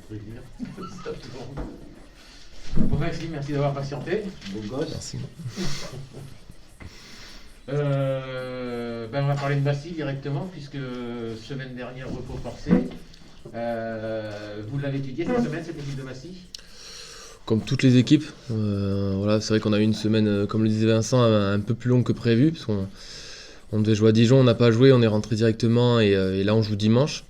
plaisir. Stop tout le monde. Bon Maxime, merci d'avoir patienté. Bon gosse. Merci. On va parler de Massy directement, puisque semaine dernière, repos forcé. Vous l'avez étudié cette semaine, cette équipe de Massy? Comme toutes les équipes, voilà, c'est vrai qu'on a eu une semaine, comme le disait Vincent, un peu plus longue que prévu, parce qu'on devait jouer à Dijon, on n'a pas joué, on est rentré directement, et là on joue dimanche.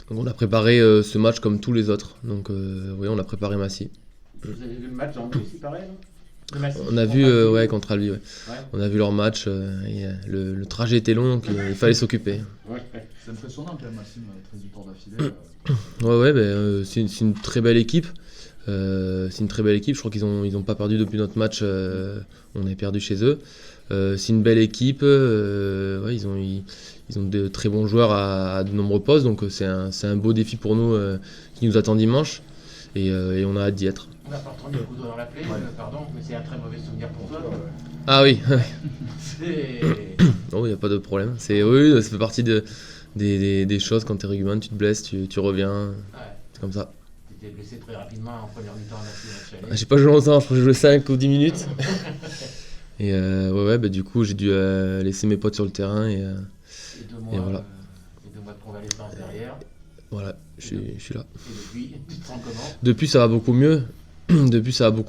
Donc on a préparé ce match comme tous les autres. Donc oui, on a préparé Massy. Vous avez vu le match en plus, il paraît, non? De Massy, On a vu contre Albi, ouais. Ouais. On a vu leur match, et le trajet était long, donc il fallait s'occuper. Ouais. C'est impressionnant quand même, Maxime, 13 victoires d'affilée. C'est une très belle équipe. C'est une très belle équipe. Je crois qu'ils ont pas perdu depuis notre match. On est perdu chez eux. C'est une belle équipe. Ils ont de très bons joueurs à de nombreux postes. Donc c'est un beau défi pour nous qui nous attend dimanche. Et on a hâte d'y être. On n'a pas entendu le coup d'eau dans la plaie, pardon, mais c'est un très mauvais souvenir pour toi. Ah oui. C'est... Non, il n'y a pas de problème. Oui, ça fait partie des choses. Quand tu es rugbyman, tu te blesses, tu reviens. Ouais. C'est comme ça. Tu étais blessé très rapidement en première mi-temps à Massy. J'ai pas joué longtemps, je crois que j'ai joué 5 ou 10 minutes. Et du coup, j'ai dû laisser mes potes sur le terrain. Et voilà. Et 2 mois de convalescence derrière. Voilà, je suis là. Et depuis, tu te sens comment? Depuis, ça va beaucoup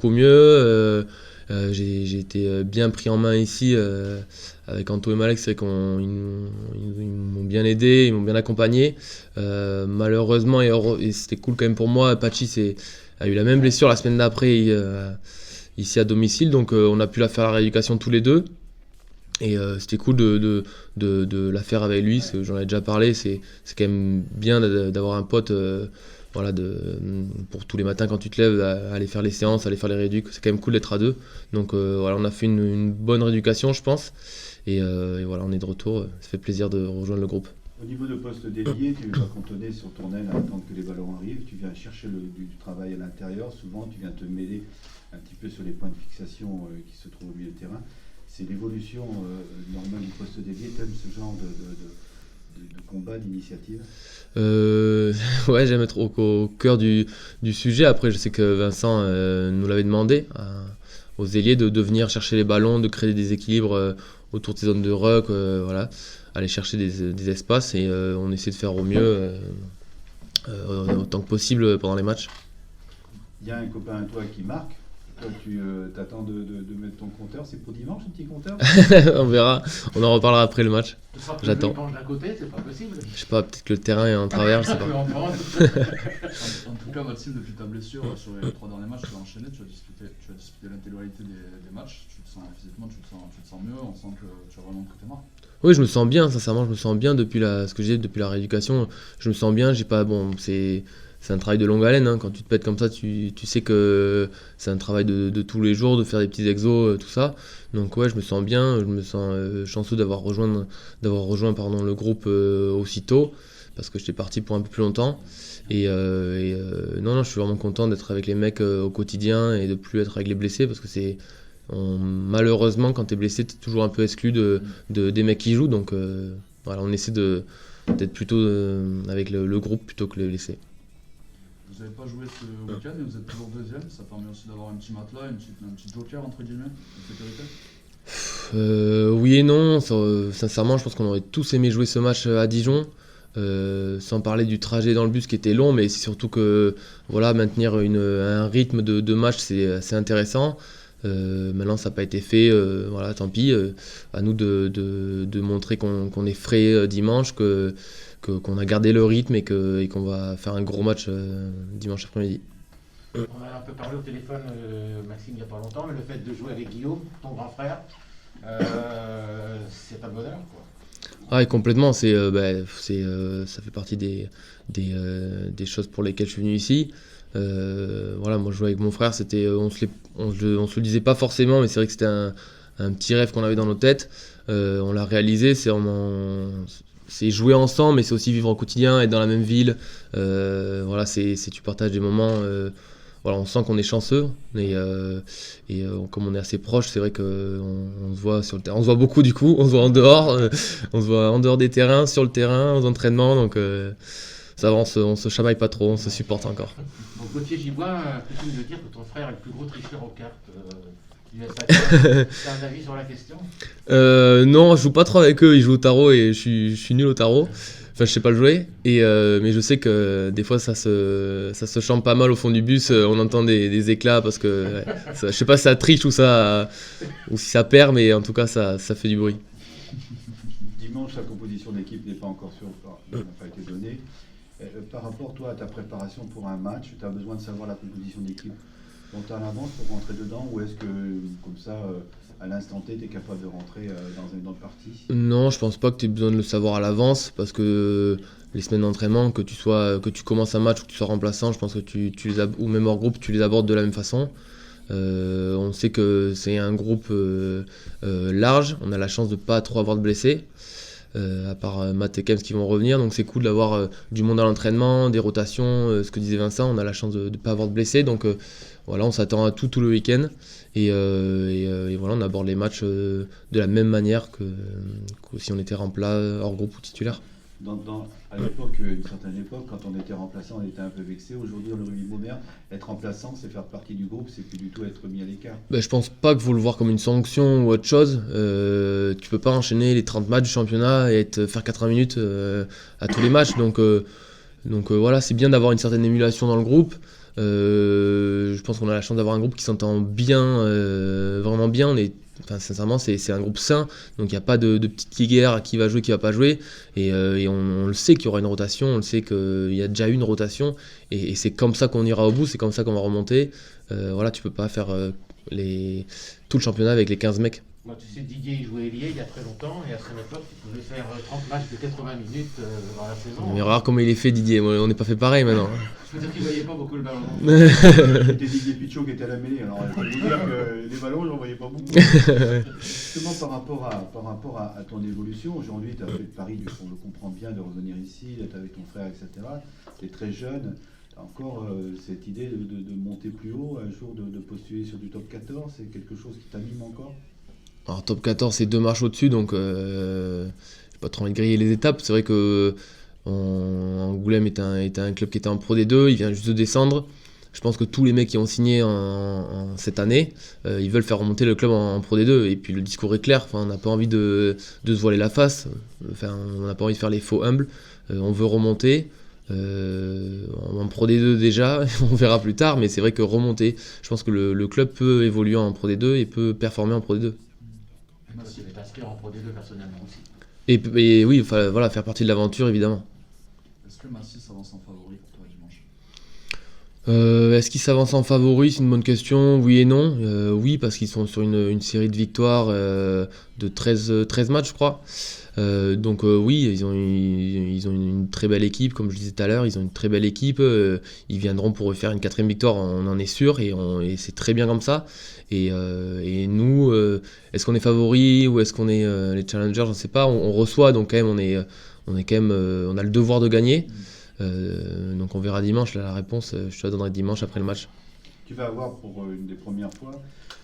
mieux. J'ai été bien pris en main ici avec Anto et Malek. C'est vrai qu'ils m'ont bien aidé, ils m'ont bien accompagné. Malheureusement, et c'était cool quand même pour moi, Pachi a eu la même blessure la semaine d'après ici à domicile. Donc on a pu la faire à la rééducation tous les deux. Et c'était cool de la faire avec lui, parce que j'en ai déjà parlé. C'est quand même bien d'avoir un pote pour tous les matins quand tu te lèves, aller faire les séances, aller faire les rééducs. C'est quand même cool d'être à deux. Donc on a fait une bonne rééducation, je pense. Et voilà, on est de retour. Ça fait plaisir de rejoindre le groupe. Au niveau de poste dédié, tu vas cantonner sur ton aile à attendre que les ballons arrivent. Tu viens chercher du travail à l'intérieur. Souvent, tu viens te mêler un petit peu sur les points de fixation qui se trouvent au milieu de terrain. C'est l'évolution normale du poste dédié. Tu aimes ce genre de combat, d'initiative? Ouais, j'aime être au cœur du sujet. Après, je sais que Vincent nous l'avait demandé aux ailiers de venir chercher les ballons, de créer des déséquilibres autour de ces zones de ruck, voilà, aller chercher des espaces, et on essaie de faire au mieux autant que possible pendant les matchs. Il y a un copain à toi qui marque. Toi, tu t'attends de mettre ton compteur. C'est pour dimanche, un petit compteur? On verra, on en reparlera après le match. J'attends. Tu penches d'un côté, c'est pas possible. Je sais pas, peut-être que le terrain est en travers, je sais pas. En tout cas, Maxime, depuis ta blessure sur les 3 derniers matchs, tu as enchaîné, tu as disputé l'intégralité des matchs. Tu te sens physiquement, tu te sens mieux, on sent que tu as vraiment de côté mort. Oui, je me sens bien, sincèrement, je me sens bien depuis depuis la rééducation. Je me sens bien, c'est un travail de longue haleine, hein. Quand tu te pètes comme ça, tu sais que c'est un travail de tous les jours, de faire des petits exos, tout ça. Donc ouais, je me sens bien, je me sens chanceux d'avoir rejoint le groupe aussitôt, parce que j'étais parti pour un peu plus longtemps. Non, je suis vraiment content d'être avec les mecs au quotidien et de plus être avec les blessés, parce que malheureusement, quand t'es blessé, t'es toujours un peu exclu des mecs qui jouent. Donc voilà, on essaie d'être plutôt avec le groupe plutôt que les blessés. Vous n'avez pas joué ce week-end, mais vous êtes toujours deuxième. Ça permet aussi d'avoir un petit matelas, un petit joker entre guillemets de sécurité. Oui et non. Sincèrement, je pense qu'on aurait tous aimé jouer ce match à Dijon. Sans parler du trajet dans le bus qui était long, mais c'est surtout que voilà, maintenir un rythme de match, c'est intéressant. Maintenant, ça n'a pas été fait, voilà, tant pis. À nous de montrer qu'on est frais dimanche, qu'on a gardé le rythme et qu'on va faire un gros match dimanche après-midi. On a un peu parlé au téléphone, Maxime, il n'y a pas longtemps, mais le fait de jouer avec Guillaume, ton grand frère, c'est un bonheur, quoi. Ah, et complètement, ça fait partie des choses pour lesquelles je suis venu ici. Voilà, moi, jouer avec mon frère, on se le disait pas forcément, mais c'est vrai que c'était un petit rêve qu'on avait dans nos têtes. On l'a réalisé, c'est jouer ensemble, mais c'est aussi vivre au quotidien, être dans la même ville. Voilà, tu partages des moments. Voilà, on sent qu'on est chanceux, comme on est assez proche, c'est vrai qu'on se voit sur le terrain. On se voit beaucoup du coup, on se voit en dehors, on se voit en dehors des terrains, sur le terrain, aux entraînements. Donc ça va, on se chamaille pas trop, on se supporte encore. Donc Gauthier Gibois, peux-tu nous dire que ton frère est le plus gros tricheur aux cartes du SAQ? Tu as un avis sur la question? Non, je joue pas trop avec eux, ils jouent au tarot et je suis nul au tarot. Enfin, je sais pas le jouer, mais je sais que des fois ça se chante pas mal au fond du bus, on entend des éclats parce que je sais pas si ça triche ou si ça perd, mais en tout cas ça fait du bruit. Dimanche, la composition d'équipe n'est pas encore sûre, n'a pas été donnée. Par rapport, toi, à ta préparation pour un match, tu as besoin de savoir la composition d'équipe longtemps à l'avance pour rentrer dedans, ou est-ce que, comme ça, à l'instant T, tu es capable de rentrer dans une autre partie? Non, je pense pas que tu aies besoin de le savoir à l'avance parce que les semaines d'entraînement, que tu commences un match ou que tu sois remplaçant, je pense que ou même hors groupe, tu les abordes de la même façon. On sait que c'est un groupe large, on a la chance de pas trop avoir de blessés. À part Matt et Kems qui vont revenir, donc c'est cool d'avoir du monde à l'entraînement, des rotations, ce que disait Vincent, on a la chance de ne pas avoir de blessés, donc voilà, on s'attend à tout le week-end et voilà, on aborde les matchs de la même manière que si on était remplat hors groupe ou titulaire. À l'époque, une certaine époque, quand on était remplaçant, on était un peu vexé. Aujourd'hui, dans le rugby moderne, être remplaçant, c'est faire partie du groupe, c'est plus du tout être mis à l'écart. Je pense pas qu'il faut le voir comme une sanction ou autre chose. Tu peux pas enchaîner les 30 matchs du championnat et faire 80 minutes à tous les matchs. Donc voilà, c'est bien d'avoir une certaine émulation dans le groupe. Je pense qu'on a la chance d'avoir un groupe qui s'entend bien, vraiment bien. Sincèrement, c'est un groupe sain, donc il n'y a pas de petite guerre à qui va jouer, qui va pas jouer, et on le sait qu'il y aura une rotation, on le sait qu'il y a déjà eu une rotation, et c'est comme ça qu'on ira au bout, c'est comme ça qu'on va remonter. Voilà, tu peux pas faire tout le championnat avec les 15 mecs. Moi, tu sais, Didier il jouait ailier il y a très longtemps, et à son époque, tu pouvais faire 30 matchs de 80 minutes dans la saison. Mais regarde comment il est fait, Didier, on n'est pas fait pareil maintenant. Je veux dire qu'il ne voyait pas beaucoup le ballon. C'était Didier Pichot qui était à la mêlée, alors je peux vous dire que les ballons, je n'en voyais pas beaucoup. Justement, par rapport à ton évolution, aujourd'hui, tu as fait le pari, on le comprend bien, de revenir ici, d'être avec ton frère, etc. Tu es très jeune. Encore cette idée de monter plus haut, un jour de postuler sur du top 14, c'est quelque chose qui t'anime encore? Alors top 14 c'est 2 marches au-dessus, donc j'ai pas trop envie de griller les étapes. C'est vrai que Angoulême était un club qui était en Pro D2, il vient juste de descendre. Je pense que tous les mecs qui ont signé cette année, ils veulent faire remonter le club en Pro D2. Et puis le discours est clair, on n'a pas envie de se voiler la face, on n'a pas envie de faire les faux humbles, on veut remonter. En Pro D2 déjà, on verra plus tard, mais c'est vrai que remonter, je pense que le club peut évoluer en Pro D2 et peut performer en Pro D2. Tu vas t'inscrire en Pro D2 personnellement aussi. Et oui, voilà, faire partie de l'aventure évidemment. Est-ce que Massy s'avance en favori pour toi dimanche? Est-ce qu'ils s'avancent en favori? C'est une bonne question, oui et non. Oui, parce qu'ils sont sur une série de victoires de 13 matchs, je crois. Donc oui, ils ont une très belle équipe, comme je disais tout à l'heure, ils ont une très belle équipe. Ils viendront pour faire une 4e victoire, on en est sûr, et c'est très bien comme ça. Et nous, est-ce qu'on est favoris ou est-ce qu'on est les challengers? Je ne sais pas. On reçoit, donc quand même, on a le devoir de gagner. Donc on verra dimanche. Là, la réponse, je te la donnerai dimanche après le match. Tu vas avoir pour une des premières fois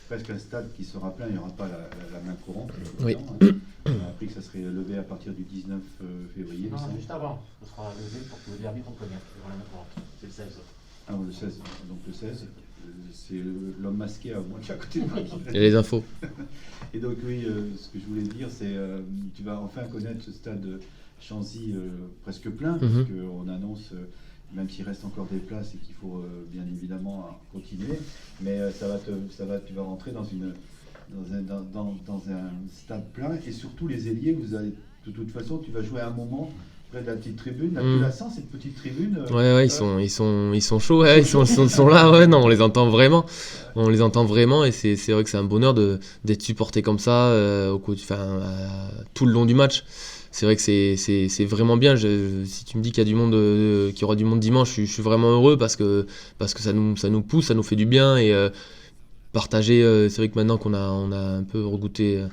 presque un stade qui sera plein, il n'y aura pas la main courante. Oui. On a appris que ça serait levé à partir du 19 février. Non, juste avant. Ce sera levé pour que le derby contre Cognac. Il y aura la main courante. C'est le 16. Ah, le 16. Donc le 16, c'est l'homme masqué à moi qui est à côté de moi. Et les infos. Et donc oui, ce que je voulais dire, c'est tu vas enfin connaître ce stade Chanzy presque plein, parce qu'on annonce, même s'il reste encore des places et qu'il faut bien évidemment continuer, mais tu vas rentrer dans un stade plein, et surtout les ailiers, de toute façon, tu vas jouer à un moment près de la petite tribune. Tu la sens, cette petite tribune? Ouais, ils sont chauds, ouais, ils sont là, ouais, non, on les entend vraiment, et c'est vrai que c'est un bonheur d'être supporté comme ça tout le long du match. C'est vrai que c'est vraiment bien. Si tu me dis qu'il y a du monde, qu'il y aura du monde dimanche, je suis vraiment heureux parce que ça nous pousse, ça nous fait du bien, et partager. C'est vrai que maintenant qu'on a un peu regoûté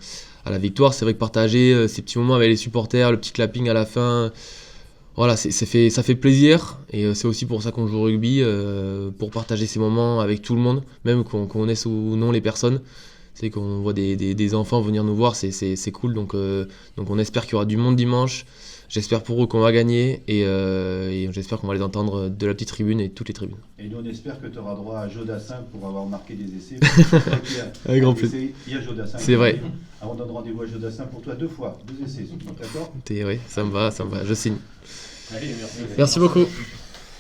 à la victoire, c'est vrai que partager ces petits moments avec les supporters, le petit clapping à la fin, voilà, ça fait plaisir, et c'est aussi pour ça qu'on joue au rugby, pour partager ces moments avec tout le monde, même qu'on connaisse ou non les personnes. C'est qu'on voit des enfants venir nous voir, c'est cool, donc on espère qu'il y aura du monde dimanche, j'espère pour eux qu'on va gagner et j'espère qu'on va les entendre de la petite tribune et toutes les tribunes. Et nous, on espère que tu auras droit à Jodassin pour avoir marqué des essais. Avec grand plaisir. Il y a Jodassin. C'est vrai. On donne rendez-vous à Jodassin pour toi 2 fois, 2 essais, d'accord? Oui, ça me va, je signe. Allez, merci. Merci beaucoup.